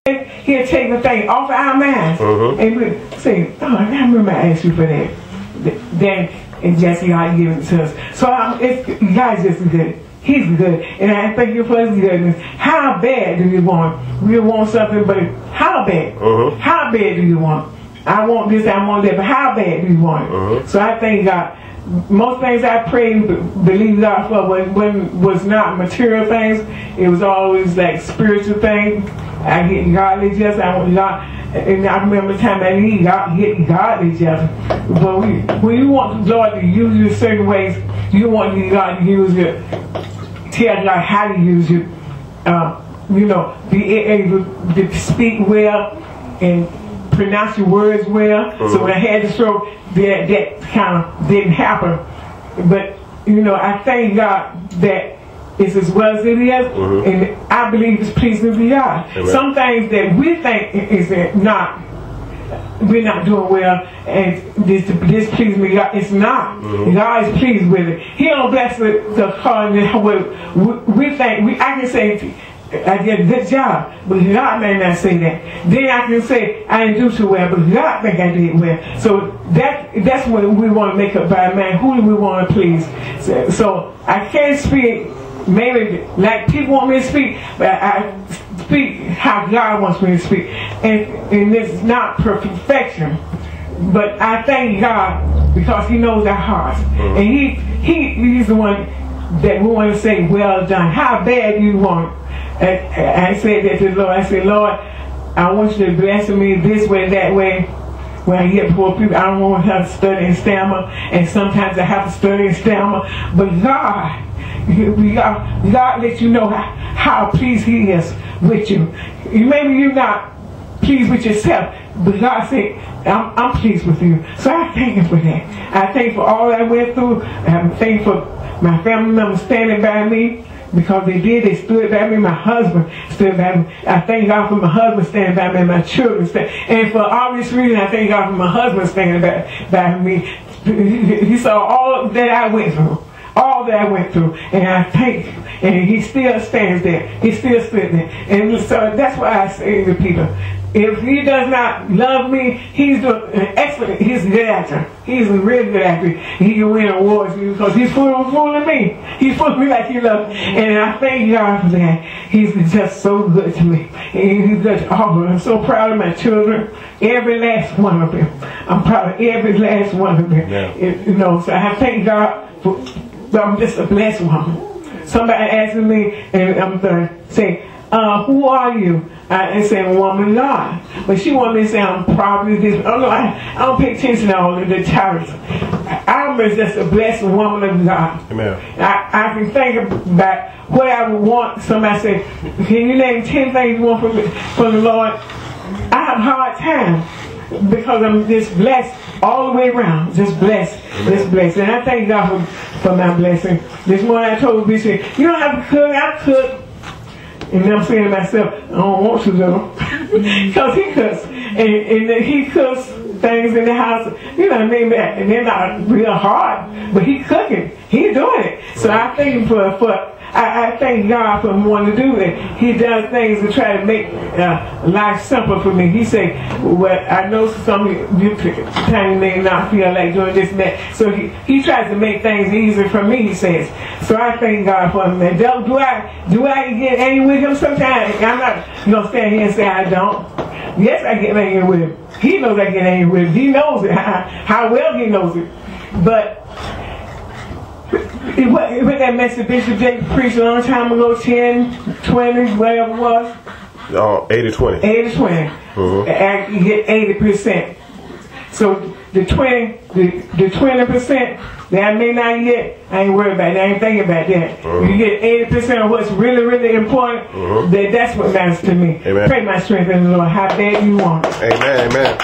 He'll take the thing off of our minds. And we say, oh, I remember I asked you for that. Then, and just God give it to us. So God's just good. He's good. And I thank you for his goodness. How bad do you want? We want something, but how bad? How bad do you want? I want this, I want that, but how bad do you want it? So I thank God. Most things I prayed, believe God for, was not material things. It was always like spiritual things. I get godly justice. I want God, and I remember the time I need get godly justice. But when you want the Lord to use you in certain ways, you want God to use you. Tell God how to use you. You know, be able to speak well and pronounce your words well. So when I had the stroke, that kind of didn't happen. But you know, I thank God that it's as well as it is, and I believe it's pleasing to God. Amen. Some things that we think we're not doing well, and this pleases me, God, it's not. God is pleased with it. He don't bless the car. We think I can say I did a good job, but God may not say that. Then I can say I didn't do too well, but God think I did well. So that's what we want to make up by man. Who do we want to please? So I can't speak maybe like people want me to speak, but I speak how God wants me to speak. And it's not perfection, but I thank God because He knows our hearts, and He's the one that we want to say, well done. How bad do you want it? I said that to the Lord. I said, Lord, I want you to bless me this way, that way. When I get poor people, I don't want to have to study and stammer, and sometimes I have to study and stammer. But God lets you know how pleased He is with you. Maybe you're not pleased with yourself, but God said, I'm pleased with you. So I thank Him for that. I thank Him for all I went through. I thank Him for my family members standing by me. Because they stood by me. My husband stood by me. I thank God for my husband standing by me, and my children and for obvious reason, I thank God for my husband standing by me. He saw all that I went through. All that I went through, and I thank Him. And He still stands there. He still stood there. And so that's why I say to people, if He does not love me, He's an excellent, He's a good actor. He's a really good actor. He can win awards because He's fooling me. He's fooling me like He loves me. And I thank God for that. He's just so good to me. And He's just awesome. I'm so proud of my children. Every last one of them. I'm proud of every last one of them. Yeah. You know, so I thank God for, I'm just a blessed woman. Somebody asking me, and I'm going to say, who are you? I say, woman of God. But she wanted me to say, I'm probably this. Oh no, I don't pay attention to all the titles. I'm just a blessed woman of God. Amen. I can think about what I would want. Somebody say, can you name 10 things you want from the Lord? I have a hard time because I'm just blessed all the way around. Just blessed. Just blessed. And I thank God for my blessing. This morning I told Bishop, you don't have to cook, I cook. And I'm saying to myself, I don't want to though. Because he cooks. And he cooks things in the house, you know what I mean? And they're not real hard, but he's cooking. He's doing it. So I thank him I thank God for him wanting to do that. He does things to try to make life simple for me. He say, well, I know some of you time may not feel like doing this and that. So he tries to make things easier for me, he says. So I thank God for him. And do I get angry with him sometimes? I'm not going to stand here and say I don't. Yes, I get angry with him. He knows I get angry with him. He knows it. How well he knows it. But with that message Bishop Jacob preached a long time ago, 10, 20, whatever it was. 80-20. 80-20. You get 80%. So the 20% that I may not get, I ain't worried about that. I ain't thinking about that. You get 80% of what's really, really important. That's what matters to me. Amen. Pray my strength in the Lord. How bad you want it. Amen. Amen.